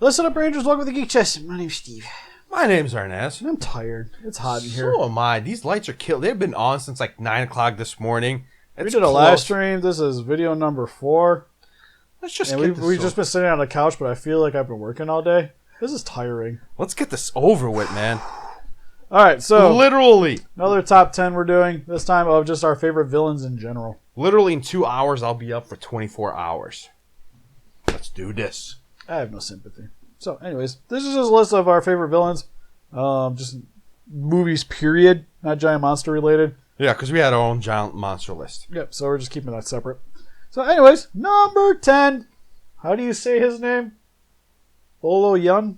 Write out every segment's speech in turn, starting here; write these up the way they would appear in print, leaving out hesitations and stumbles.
Listen up, Rangers. Welcome to the Geek Chest. My name's Steve. My name's Ernest. I'm tired. It's hot in here. So am I. These lights are killed. They've been on since like 9 o'clock this morning. We did a live stream. This is video number 4. Let's just and we've just been sitting on the couch, but I feel like I've been working all day. This is tiring. Let's get this over with, man. All right, so literally another top 10 we're doing this time of just our favorite villains in general. Literally in 2 hours, I'll be up for 24 hours. Let's do this. I have no sympathy. So, anyways, this is just a list of our favorite villains. Just movies, period. Not Giant Monster related. Yeah, because we had our own giant monster list. Yep, so we're just keeping that separate. So, anyways, number 10. How do you say his name? Bolo Yeung?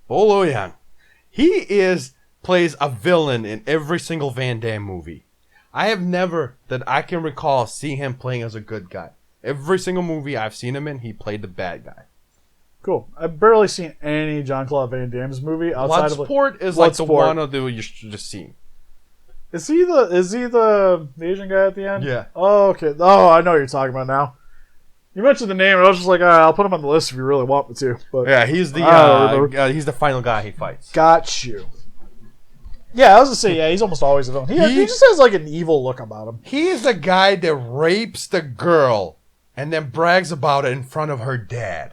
Bolo Yeung. He plays a villain in every single Van Damme movie. I have never, that I can recall, seen him playing as a good guy. Every single movie I've seen him in, he played the bad guy. Cool. I've barely seen any Jean-Claude Van Damme's movie outside Bloodsport of is like the one of the you should just see. Is he the Asian guy at the end? Yeah. Oh, okay. Oh, I know what you're talking about now. You mentioned the name, and I was just like, all right, I'll put him on the list if you really want me to. But yeah, he's the he's the final guy he fights. Got you. Yeah, I was gonna say, yeah, he's almost always a villain. He just has like an evil look about him. He is the guy that rapes the girl and then brags about it in front of her dad.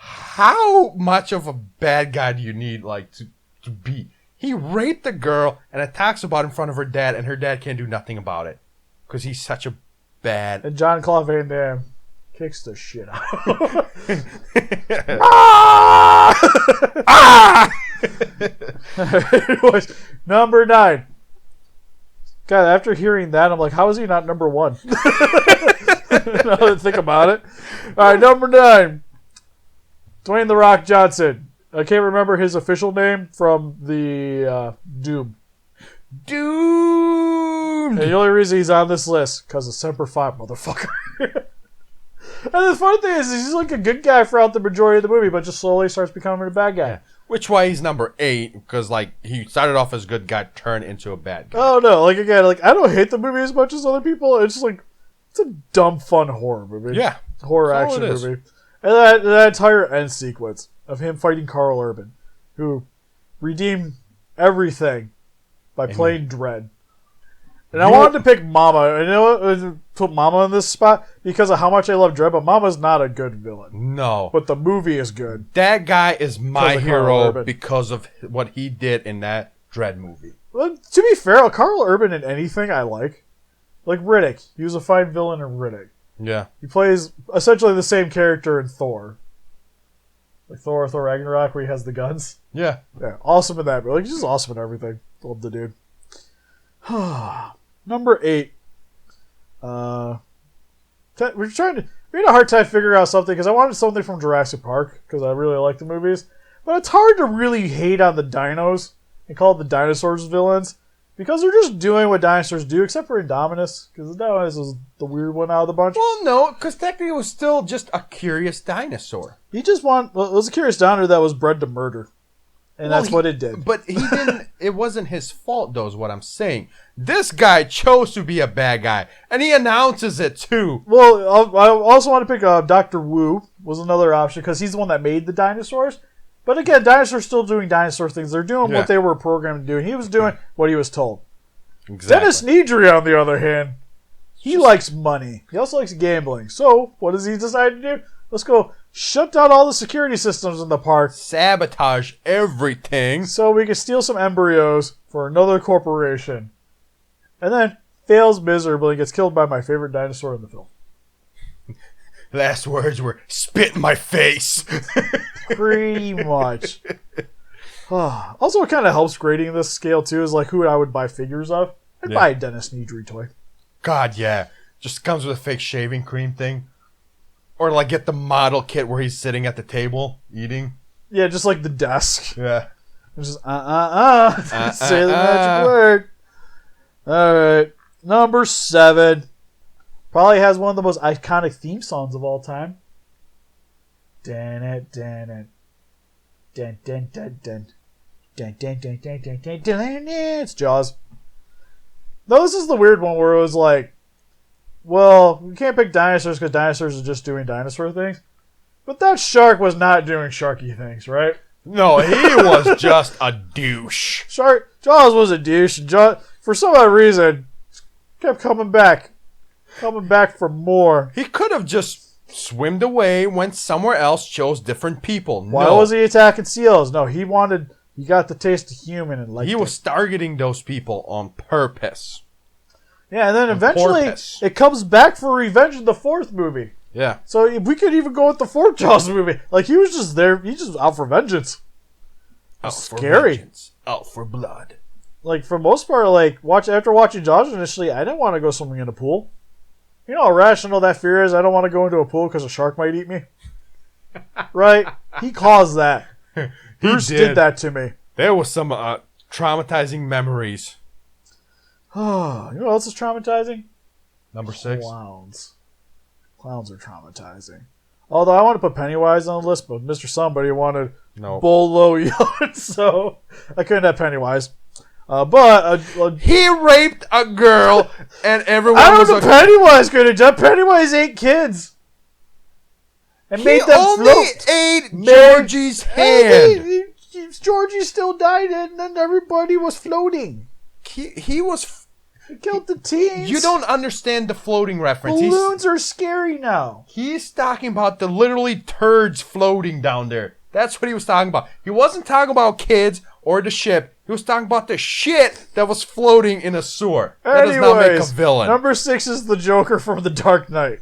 How much of a bad guy do you need, like, to be? He raped the girl and talks about it in front of her dad, and her dad can't do nothing about it because he's such a bad. And Jean-Claude Van Damme kicks the shit out of him. Anyways, number 9. God, after hearing that, I'm like, how is he not number 1? Now that I think about it. All right, number 9. Dwayne "The Rock" Johnson. I can't remember his official name from the Doom. Doomed! And the only reason he's on this list, because of Semper Fi, motherfucker. And the funny thing is, he's like a good guy throughout the majority of the movie, but just slowly starts becoming a bad guy. Which why he's number 8, because like he started off as a good guy, turned into a bad guy. Oh no, like again, like I don't hate the movie as much as other people. It's just like, it's a dumb, fun horror movie. Yeah. Horror action movie. And that entire end sequence of him fighting Carl Urban, who redeemed everything by playing Dredd. And I wanted to pick Mama. And you know what? Put Mama in this spot because of how much I love Dredd, but Mama's not a good villain. No. But the movie is good. That guy is my hero because of what he did in that Dredd movie. Well, to be fair, Carl Urban in anything I like. Like Riddick. He was a fine villain in Riddick. Yeah. He plays essentially the same character in Thor. Like Thor Ragnarok, where he has the guns. Yeah. Yeah, awesome in that. Like, he's just awesome in everything. Love the dude. Number 8. We had a hard time figuring out something, because I wanted something from Jurassic Park, because I really like the movies. But it's hard to really hate on the dinos and call the dinosaurs villains, because they're just doing what dinosaurs do, except for Indominus, because Indominus was the weird one out of the bunch. Well, no, because technically it was still just a curious dinosaur. It was a curious dinosaur that was bred to murder. And that's what it did. But he didn't, it wasn't his fault, though, is what I'm saying. This guy chose to be a bad guy, and he announces it, too. Well, I also want to pick Dr. Wu was another option, because he's the one that made the dinosaurs. But again, dinosaurs still doing dinosaur things. They're doing what they were programmed to do, and he was doing what he was told. Exactly. Dennis Nedry, on the other hand, he likes money. He also likes gambling. So, what does he decide to do? Let's go shut down all the security systems in the park. Sabotage everything. So we can steal some embryos for another corporation. And then fails miserably and gets killed by my favorite dinosaur in the film. Last words were, spit in my face. Pretty much. Also, what kind of helps grading this scale, too, is like who I would buy figures of. I'd buy a Dennis Nedry toy. God, yeah. Just comes with a fake shaving cream thing. Or like get the model kit where he's sitting at the table eating. Yeah, just like the desk. Yeah. It's just say the magic word. Alright. Number 7. Probably has one of the most iconic theme songs of all time. Dan it, dan it. Dun dun dun dun. Dun dun dun dun dun dun dun. It's Jaws. No, this is the weird one where it was like, well, we can't pick dinosaurs because dinosaurs are just doing dinosaur things. But that shark was not doing sharky things, right? No, he was just a douche. Jaws was a douche, and for some odd reason, kept coming back for more. He could have just swimmed away, went somewhere else, chose different people. Why was he attacking seals? No, he got the taste of human and liked He was targeting those people on purpose. Yeah, and then On eventually purpose. it comes back for revenge in the fourth movie. Yeah. So we could even go with the fourth Jaws movie. Like, he was just there. He's just out for vengeance. Out Scary. For vengeance, out for blood. Like, for the most part, like, after watching Jaws initially, I didn't want to go swimming in a pool. You know how irrational that fear is? I don't want to go into a pool because a shark might eat me. Right? He caused that. Bruce did that to me. There was some traumatizing memories. You know what else is traumatizing? Number 6. Clowns. Clowns are traumatizing. Although I want to put Pennywise on the list, but Mr. Somebody wanted Bolo Young, so I couldn't have Pennywise. He raped a girl, and everyone I was don't know Pennywise could have done. Pennywise ate kids. And made them only float. ate Georgie's hand. Georgie still died, and then everybody was floating. He was... He killed the teens. You don't understand the floating reference. Balloons are scary now. He's talking about the literally turds floating down there. That's what he was talking about. He wasn't talking about kids or the ship. He was talking about the shit that was floating in a sewer. That does not make a villain. Number 6 is the Joker from The Dark Knight.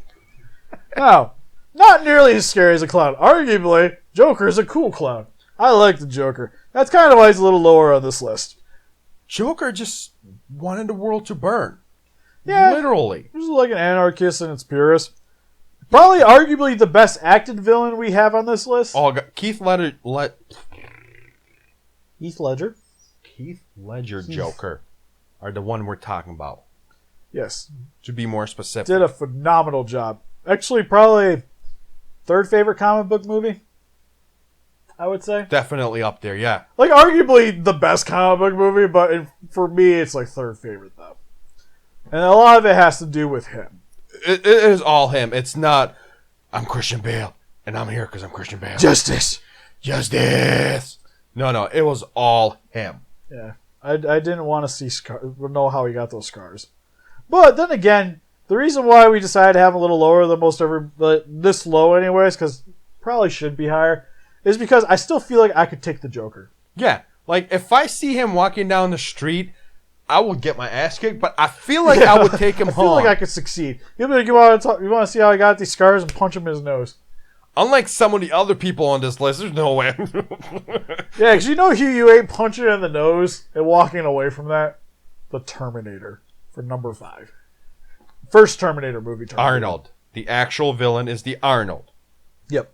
Now, not nearly as scary as a clown. Arguably, Joker is a cool clown. I like the Joker. That's kind of why he's a little lower on this list. Joker just wanted the world to burn. Yeah. Literally. He's like an anarchist in its purest. Probably arguably the best acted villain we have on this list. Oh, Heath Ledger. Heath Ledger? Heath Ledger Joker are the one we're talking about. Yes. To be more specific. Did a phenomenal job. Actually, probably third favorite comic book movie, I would say. Definitely up there, yeah. Like, arguably the best comic book movie, but for me, it's like third favorite, though. And a lot of it has to do with him. It is all him. It's not, I'm Christian Bale, and I'm here because I'm Christian Bale. Justice! No, it was all him. Yeah. I didn't want to know how he got those scars. But then again, the reason why we decided to have him a little lower than this low anyways, because probably should be higher, is because I still feel like I could take the Joker. Yeah. Like, if I see him walking down the street, I would get my ass kicked, but I feel like I would take him home. I feel like I could succeed. You want to see how I got these scars and punch him in his nose. Unlike some of the other people on this list, there's no way. Yeah, because you know who you ain't punching in the nose and walking away from that? The Terminator for number 5. First Terminator movie. Arnold. The actual villain is the Arnold. Yep.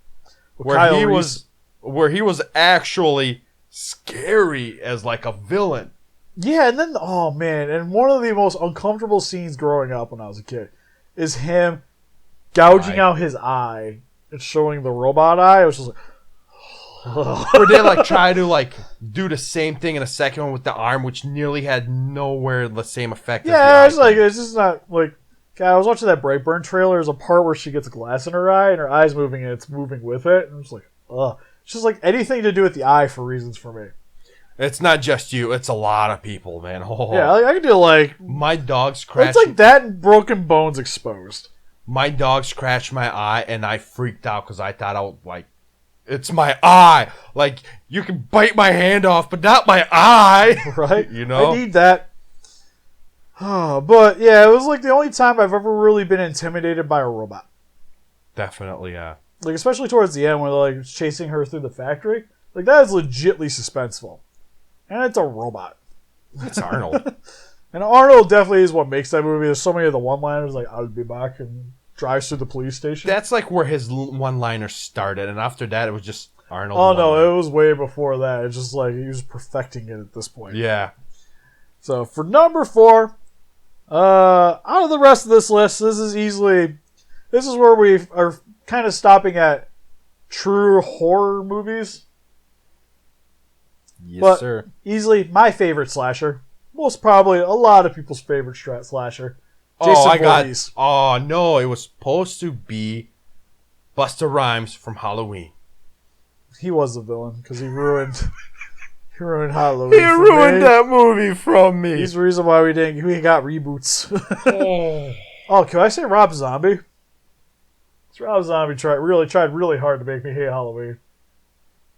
Where he was actually scary as like a villain. Yeah, and then, oh man, and one of the most uncomfortable scenes growing up when I was a kid is him gouging out his eye and showing the robot eye. It was just like, where they like try to like do the same thing in a second one with the arm, which nearly had nowhere the same effect. Yeah, it's just not like. God, I was watching that Brightburn trailer. There's a part where she gets a glass in her eye and her eye's moving and it's moving with it. And I'm just like, ugh. It's just like anything to do with the eye for reasons for me. It's not just you. It's a lot of people, man. Oh. Yeah, I can do like... My dog scratched... It's like that and broken bones exposed. My dog scratched my eye and I freaked out because I thought I was like, it's my eye. Like, you can bite my hand off, but not my eye. Right? You know? I need that. But, yeah, it was like the only time I've ever really been intimidated by a robot. Definitely, yeah. Like, especially towards the end when they're like chasing her through the factory. Like, that is legitly suspenseful. And it's a robot. It's Arnold. And Arnold definitely is what makes that movie. There's so many of the one-liners, like, I'll be back, and drives through the police station. That's like where his one-liners started, and after that, it was just Arnold. Oh, no, it was way before that. It's just like, he was perfecting it at this point. Yeah. So, for number 4, out of the rest of this list, this is where we are kind of stopping at true horror movies. Yes, sir. Easily my favorite slasher. Most probably a lot of people's favorite slasher. Jason Voorhees. Oh, no, it was supposed to be Busta Rhymes from Halloween. He was the villain because he ruined Halloween. He ruined that movie from me. He's the reason why we got reboots. Oh, can I say Rob Zombie? Rob Zombie tried really hard to make me hate Halloween.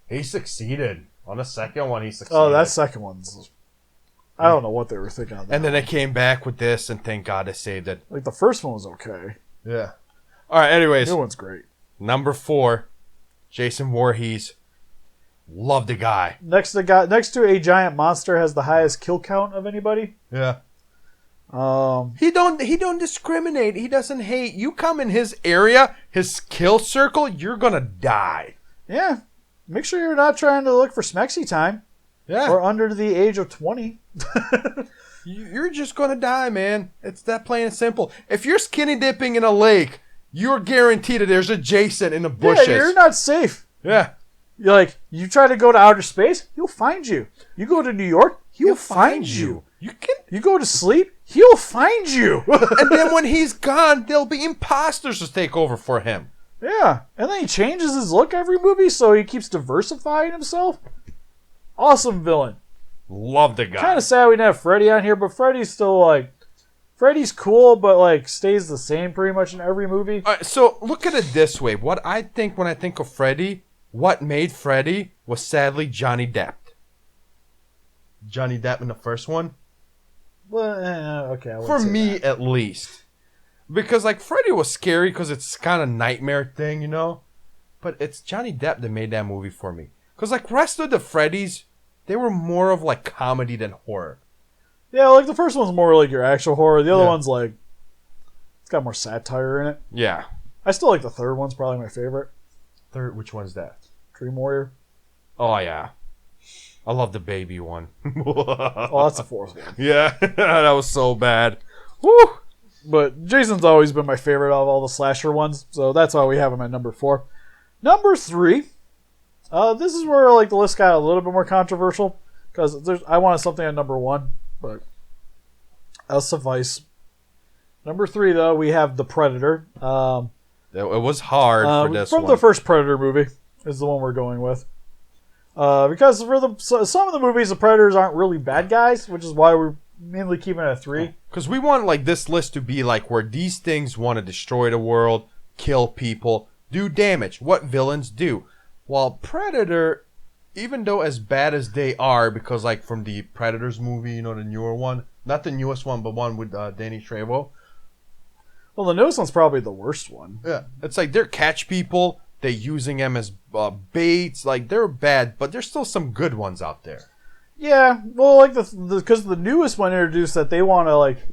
He succeeded. On the second one, he succeeded. Oh, that second one's... I don't know what they were thinking of that. And then they came back with this, and thank God they saved it. Like, the first one was okay. Yeah. All right, anyways. The new one's great. Number 4, Jason Voorhees. Love the guy. Next to a giant monster has the highest kill count of anybody. Yeah. He don't discriminate. He doesn't hate. You come in his area, his kill circle, you're gonna die. Yeah. Make sure you're not trying to look for Smexy time. Yeah. Or under the age of 20. You're just gonna die, man. It's that plain and simple. If you're skinny dipping in a lake, you're guaranteed that there's a Jason in the bushes. Yeah, you're not safe. Yeah. You're like, you try to go to outer space, he'll find you. You go to New York, he'll find you. You go to sleep, he'll find you. And then when he's gone, there'll be imposters to take over for him. Yeah. And then he changes his look every movie, so he keeps diversifying himself. Awesome villain. Love the guy. Kind of sad we didn't have Freddy on here, but Freddy's still like... Freddy's cool, but like stays the same pretty much in every movie. All right, so look at it this way. What I think when I think of Freddy, what made Freddy was sadly Johnny Depp. Johnny Depp in the first one? Well, okay. For me, at least. Because, like, Freddy was scary because it's kind of nightmare thing, you know? But it's Johnny Depp that made that movie for me. Because, like, rest of the Freddys, they were more of, like, comedy than horror. Yeah, like, the first one's more like your actual horror. The other one's, like, it's got more satire in it. Yeah. I still like the third one's probably my favorite. Third, which one's that? Dream Warrior. Oh, yeah. I love the baby one. Oh, that's the fourth one. Yeah, that was so bad. Woo! But Jason's always been my favorite of all the slasher ones, so that's why we have him at number 4. Number 3. This is where like the list got a little bit more controversial because I wanted something at number 1, but that'll suffice. Number 3, though, we have The Predator. It was hard for this from one. the first Predator movie is the one we're going with. Because for some of the movies, the Predators aren't really bad guys, which is why we're mainly keeping it at 3. Because we want like this list to be like where these things want to destroy the world, kill people, do damage. What villains do. While Predator, even though as bad as they are, because like from the Predators movie, you know, the newer one, not the newest one, but one with Danny Trejo. Well, the newest one's probably the worst one. Yeah, it's like they're catch people. They're using them as baits. Like, they're bad, but there's still some good ones out there. Yeah, well, like, because the newest one introduced that they want to, like,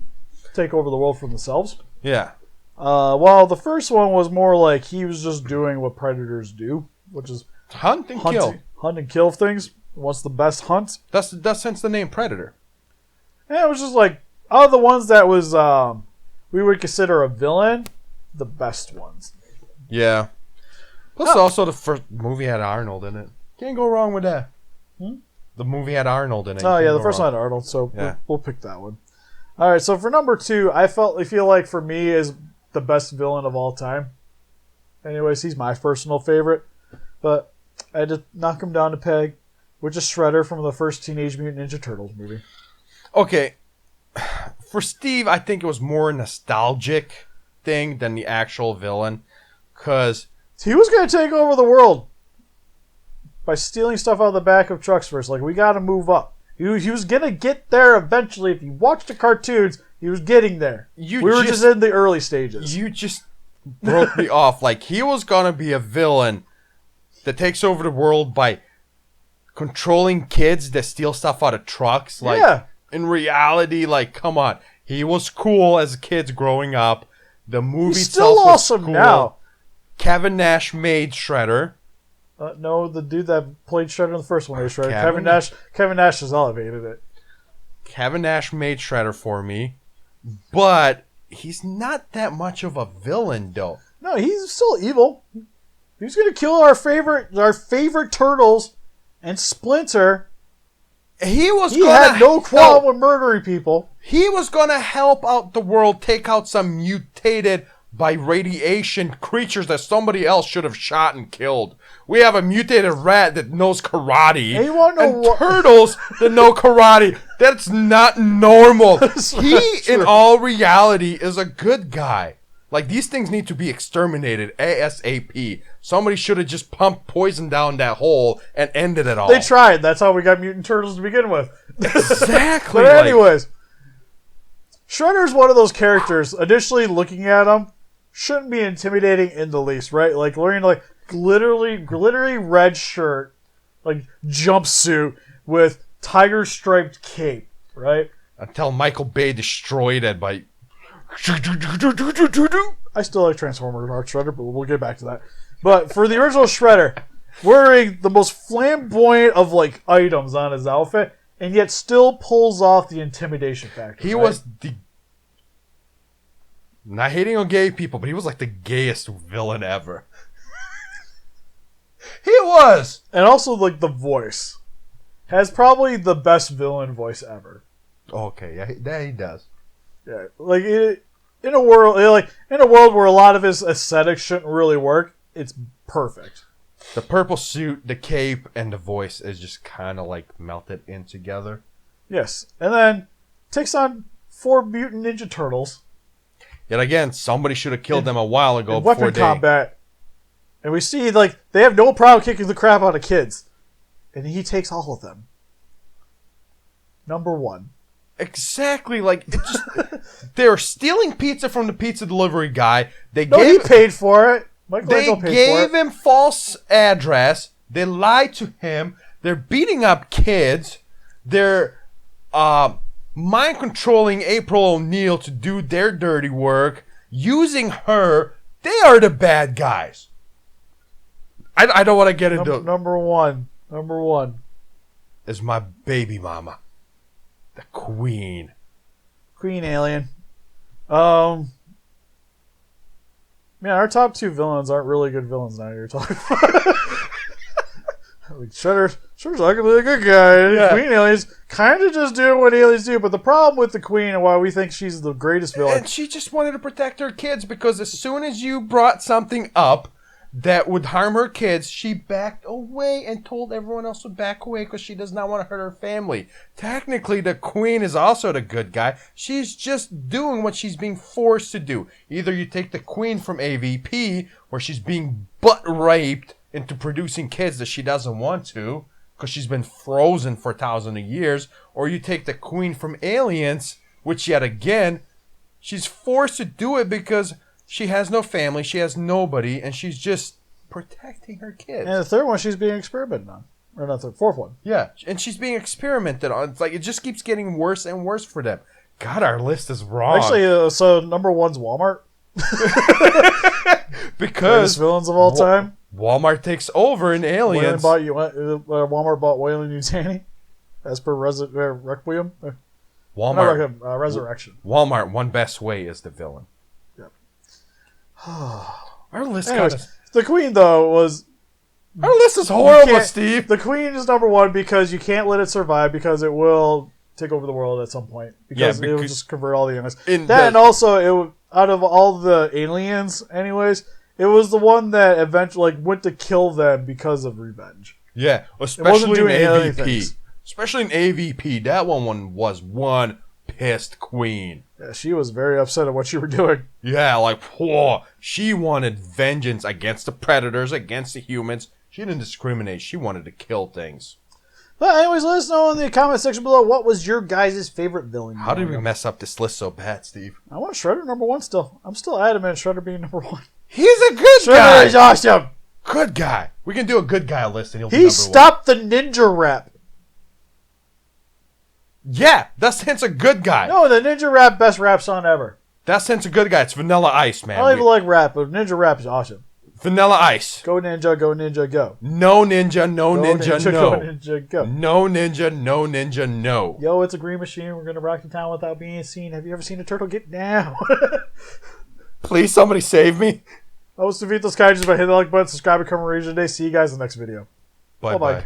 take over the world for themselves. Yeah. While the first one was more like he was just doing what predators do, which is... Hunt and kill. Hunt and kill things. What's the best hunt? That's hence the name Predator. And it was just like, out of the ones that was, we would consider a villain, the best ones. Yeah. Plus, also the first movie had Arnold in it. Can't go wrong with that. The movie had Arnold in it. Oh, yeah, the first one had Arnold, so yeah. we'll pick that one. All right, so for number 2, I feel like for me is the best villain of all time. Anyways, he's my personal favorite, but I had to knock him down to peg, which is Shredder from the first Teenage Mutant Ninja Turtles movie. Okay, for Steve, I think it was more a nostalgic thing than the actual villain, because he was going to take over the world by stealing stuff out of the back of trucks first. Like, we got to move up. He was going to get there eventually. If you watch the cartoons, he was getting there. We were just in the early stages. You just broke me off. Like, he was going to be a villain that takes over the world by controlling kids that steal stuff out of trucks. Like, yeah. In reality, like, come on. He was cool as kids growing up. The movie He's itself still was awesome cool. now. Kevin Nash made Shredder. No, the dude that played Shredder in the first one was Shredder. Kevin Nash has elevated it. Kevin Nash made Shredder for me, but he's not that much of a villain, though. No, he's still evil. He's gonna kill our favorite turtles and Splinter. He had no qualm with murdering people. He was gonna help out the world, take out some mutated by radiation creatures that somebody else should have shot and killed. We have a mutated rat that knows karate. And you wanna know what- turtles that know karate. That's not normal. He, not in true. all reality, is a good guy. Like, these things need to be exterminated ASAP. Somebody should have just pumped poison down that hole and ended it all. They tried. That's how we got mutant turtles to begin with. Exactly. But anyways, Shredder's one of those characters. Initially looking at him, shouldn't be intimidating in the least, right? Like wearing like glittery red shirt, like jumpsuit with tiger striped cape, right? Until Michael Bay destroyed it by... I still like Transformers Art Shredder, but we'll get back to that. But for the original Shredder, wearing the most flamboyant of like items on his outfit, and yet still pulls off the intimidation factor. He right? was the... Not hating on gay people, but he was like the gayest villain ever. He was! And also, like, the voice. Has probably the best villain voice ever. Okay, yeah, he does. Yeah, like, in a world where a lot of his aesthetics shouldn't really work, it's perfect. The purple suit, the cape, and the voice is just kind of like melted in together. Yes. And then takes on 4 mutant Ninja Turtles. Yet again, somebody should have killed them a while ago In before weapon they... combat. And we see, like, they have no problem kicking the crap out of kids. And he takes all of them. Number 1. Exactly, like, it just... They're stealing pizza from the pizza delivery guy. They No, he paid for it. They Michelangelo paid for gave it. him false address. They lied to him. They're beating up kids. They're mind controlling April O'Neil to do their dirty work. Using her. They are the bad guys. I don't want to get into... Number one. Number 1. Is my baby mama. The queen. Queen Alien. Man, our top 2 villains aren't really good villains now you're talking about. Like Shredder's not gonna be a good guy. Yeah. Queen Alien's kind of just doing what aliens do, but the problem with the Queen and why we think she's the greatest villain. And she just wanted to protect her kids because as soon as you brought something up that would harm her kids, she backed away and told everyone else to back away because she does not want to hurt her family. Technically, the queen is also the good guy. She's just doing what she's being forced to do. Either you take the queen from AVP, where she's being butt raped into producing kids that she doesn't want to because she's been frozen for thousands of years, or you take the queen from Aliens, which yet again, she's forced to do it because she has no family, she has nobody, and she's just protecting her kids. And the third one she's being experimented on. Or not the fourth one. Yeah, and she's being experimented on. It's like, it just keeps getting worse and worse for them. God, our list is wrong. Actually, so number 1's Walmart. Because Greatest villains of all time. Walmart takes over in Aliens. Walmart bought Wayland Yutani. As per Requiem. Resurrection. Walmart, one best way is the villain. Yep. Our list Anyways, the Queen, though, was... Our list is you horrible, can't- Steve. The Queen is number 1 because you can't let it survive because it will take over the world at some point. Because it will because- just convert all the aliens. In That the- and also, out of all the aliens, anyways, it was the one that eventually went to kill them because of revenge. Yeah, wasn't especially in doing any other AVP. things. Especially in AVP. That one was one pissed queen. Yeah, she was very upset at what you were doing. Yeah, like, whoa. She wanted vengeance against the predators, against the humans. She didn't discriminate. She wanted to kill things. But anyways, let us know in the comment section below what was your guys' favorite villain. How did we mess up this list so bad, Steve? I want Shredder number 1 still. I'm still adamant Shredder being number 1. He's a good Shredder guy. is awesome. Good guy. We can do a good guy list and he'll be He number stopped the ninja rap. 1. Yeah, that's hence a good guy. No, the ninja rap best rap song ever. That's hence a good guy. It's Vanilla Ice, man. I don't even like rap, but ninja rap is awesome. Vanilla Ice. Go ninja, go ninja, go. No ninja, no Go ninja, Go no. ninja, go. No ninja, no ninja, no. Yo, it's a green machine. We're gonna rock the town without being seen. Have you ever seen a turtle get down? Please, somebody save me. I was Savito Sky. Just by hitting the like button, subscribe, and come region today. See you guys in the next video. Bye-bye. Bye-bye.